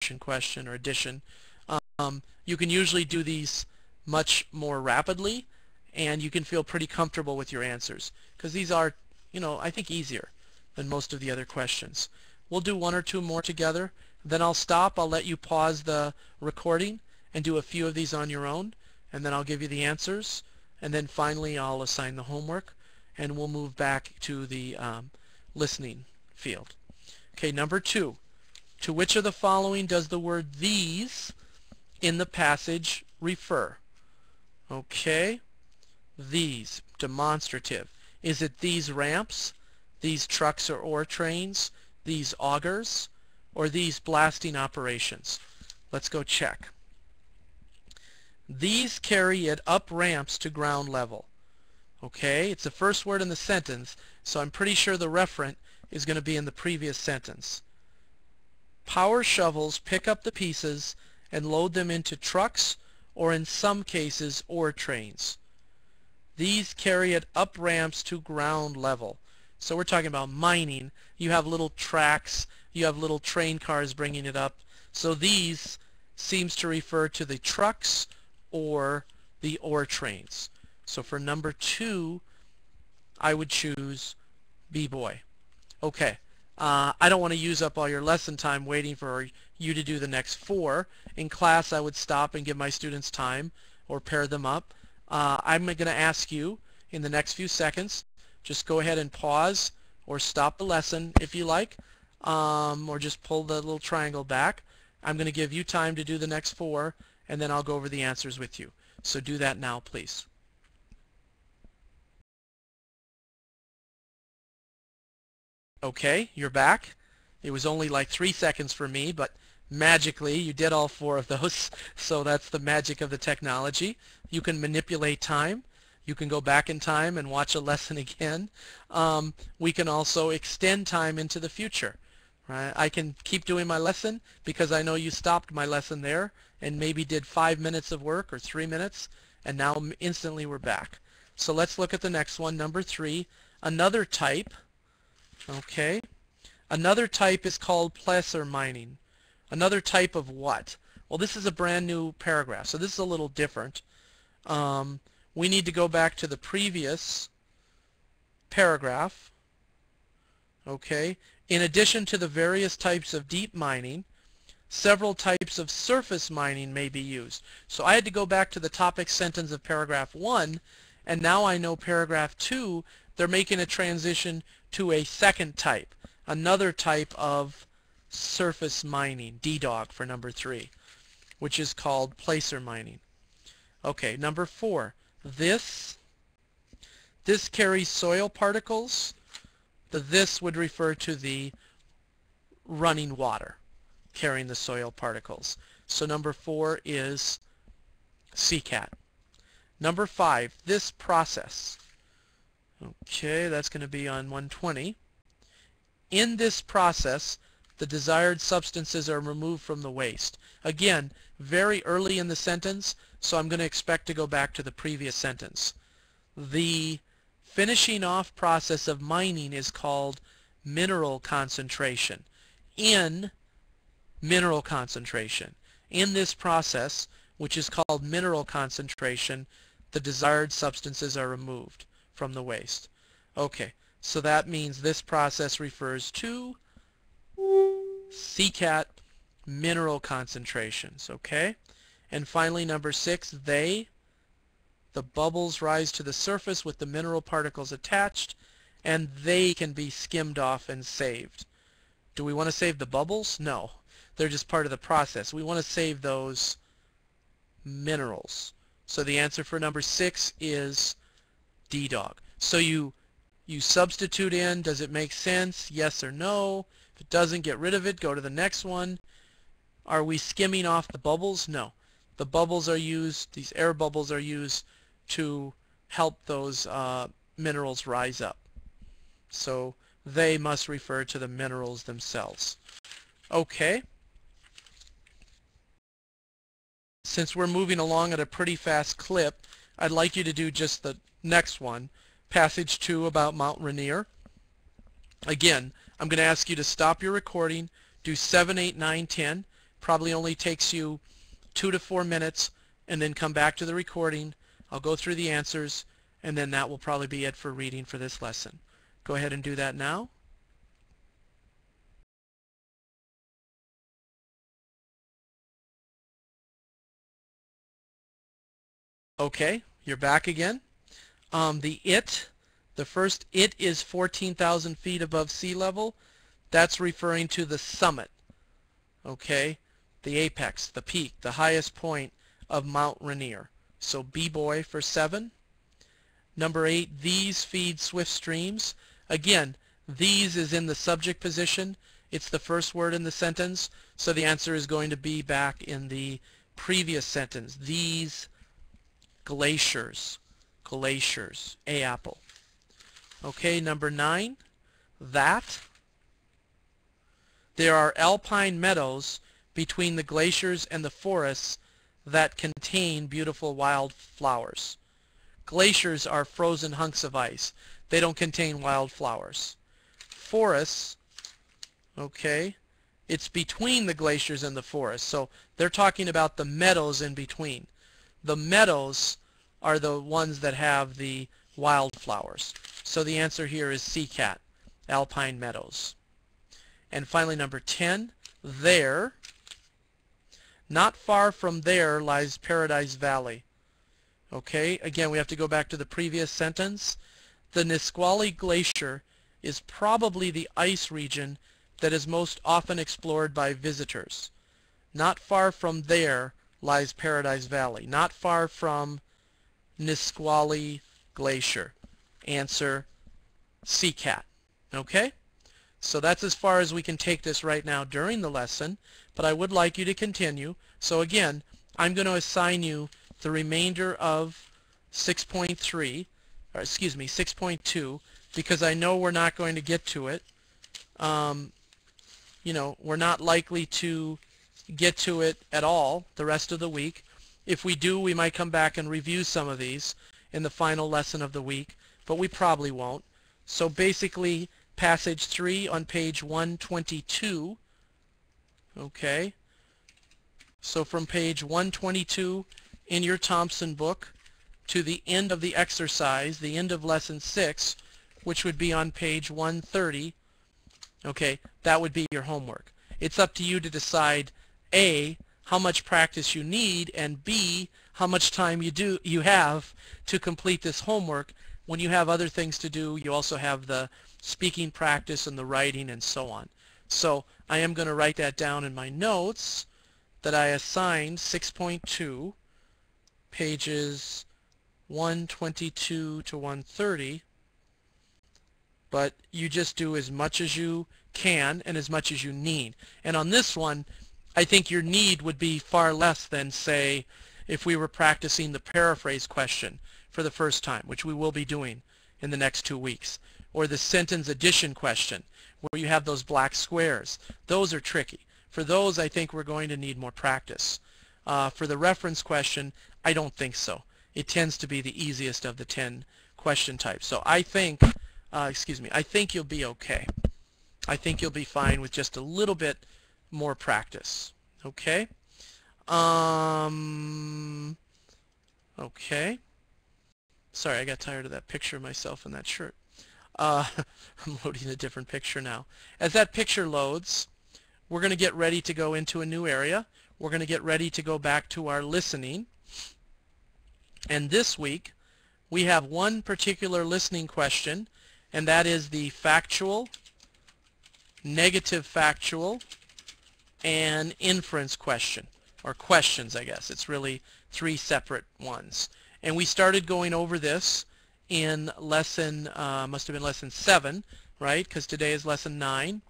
subtraction question or addition. You can usually do these much more rapidly, and you can feel pretty comfortable with your answers because these are, I think easier than most of the other questions. We'll do one or two more together, then I'll stop. I'll let you pause the recording and do a few of these on your own, and then I'll give you the answers, and then finally I'll assign the homework, and we'll move back to the listening field. Okay, number 2. To which of the following does the word these in the passage refer? Okay, these, demonstrative. Is it these ramps, these trucks or ore trains, these augers, or these blasting operations? Let's go check. These carry it up ramps to ground level. Okay, it's the first word in the sentence, so I'm pretty sure the referent is going to be in the previous sentence. Power shovels pick up the pieces and load them into trucks, or in some cases ore trains. These carry it up ramps to ground level. So we're talking about mining. You have little tracks, you have little train cars bringing it up. So these seems to refer to the trucks or the ore trains. So for number 2, I would choose B-boy. Okay, I don't want to use up all your lesson time waiting for you to do the next 4. In class, I would stop and give my students time or pair them up. I'm going to ask you in the next few seconds, just go ahead and pause or stop the lesson if you like, or just pull the little triangle back. I'm going to give you time to do the next 4, and then I'll go over the answers with you. So do that now, please. Okay, you're back. It was only like 3 seconds for me, but magically you did all 4 of those. So that's the magic of the technology. You can manipulate time. You can go back in time and watch a lesson again. We can also extend time into the future. Right? I can keep doing my lesson because I know you stopped my lesson there and maybe did 5 minutes of work or 3 minutes, and now instantly we're back. So let's look at the next one, number 3. Another type. Okay. Another type is called placer mining. Another type of what? Well, this is a brand new paragraph, so this is a little different. We need to go back to the previous paragraph. Okay. In addition to the various types of deep mining, several types of surface mining may be used. So I had to go back to the topic sentence of paragraph 1, and now I know paragraph 2, they're making a transition to a second type, another type of surface mining, DDOG for number 3, which is called placer mining. Okay, number 4, this carries soil particles. The this would refer to the running water carrying the soil particles. So number 4 is CCAT. Number 5, this process. Okay, that's going to be on 120. In this process, the desired substances are removed from the waste. Again, very early in the sentence, so I'm going to expect to go back to the previous sentence. The finishing off process of mining is called mineral concentration. In mineral concentration. In this process, which is called mineral concentration, the desired substances are removed from the waste. Okay, so that means this process refers to CCAT mineral concentrations. Okay, and finally number 6, the bubbles rise to the surface with the mineral particles attached, and they can be skimmed off and saved. Do we want to save the bubbles? No. They're just part of the process. We want to save those minerals. So the answer for number 6 is DDOG. So you substitute in, does it make sense? Yes or no. If it doesn't, get rid of it. Go to the next one. Are we skimming off the bubbles? No. The bubbles are used, these air bubbles are used to help those minerals rise up. So they must refer to the minerals themselves. Okay. Since we're moving along at a pretty fast clip, I'd like you to do just the next one, passage 2 about Mount Rainier. Again, I'm going to ask you to stop your recording, do 7, 8, 9, 10, Probably only takes you 2 to 4 minutes, and then come back to the recording. I'll go through the answers, and then that will probably be it for reading for this lesson. Go ahead and do that now. Okay, you're back again. The first it is 14,000 feet above sea level. That's referring to the summit, okay? The apex, the peak, the highest point of Mount Rainier. So B-boy for 7. Number 8, these feed swift streams. Again, these is in the subject position. It's the first word in the sentence, so the answer is going to be back in the previous sentence. These glaciers, glaciers, A apple. Okay, number 9, that. There are alpine meadows between the glaciers and the forests that contain beautiful wild flowers. Glaciers are frozen hunks of ice. They don't contain wild flowers. Forests, okay, it's between the glaciers and the forests. So they're talking about the meadows in between. The meadows are the ones that have the wildflowers. So the answer here is CCAT, alpine meadows. And finally, number 10, there. Not far from there lies Paradise Valley. Okay, again, we have to go back to the previous sentence. The Nisqually Glacier is probably the ice region that is most often explored by visitors. Not far from there lies Paradise Valley. Not far from Nisqually Glacier. Answer, CCAT. Okay? So that's as far as we can take this right now during the lesson, but I would like you to continue. So again, I'm going to assign you the remainder of 6.3, or excuse me, 6.2, because I know we're not going to get to it. You know, we're not likely to get to it at all the rest of the week. If we do, we might come back and review some of these in the final lesson of the week, but we probably won't. So basically, passage 3 on page 122, okay? So from page 122 in your Thompson book to the end of the exercise, the end of lesson 6, which would be on page 130, okay, that would be your homework. It's up to you to decide, A, how much practice you need, and B, how much time you have to complete this homework. When you have other things to do, you also have the speaking practice and the writing and so on. So I am going to write that down in my notes that I assigned 6.2, pages 122 to 130, but you just do as much as you can and as much as you need. And on this one, I think your need would be far less than, say, if we were practicing the paraphrase question for the first time, which we will be doing in the next 2 weeks, or the sentence addition question, where you have those black squares. Those are tricky. For those, I think we're going to need more practice. For the reference question, I don't think so. It tends to be the easiest of the 10 question types. So I think, I think you'll be okay. I think you'll be fine with just a little bit more practice. Okay? Okay. Sorry, I got tired of that picture of myself in that shirt. I'm loading a different picture now. As that picture loads, we're going to get ready to go into a new area. We're going to get ready to go back to our listening. And this week, we have one particular listening question, and that is the factual, negative factual, and inference question, or questions, I guess. It's really 3 separate ones. And we started going over this in lesson, must have been lesson 7, right? Because today is lesson 9.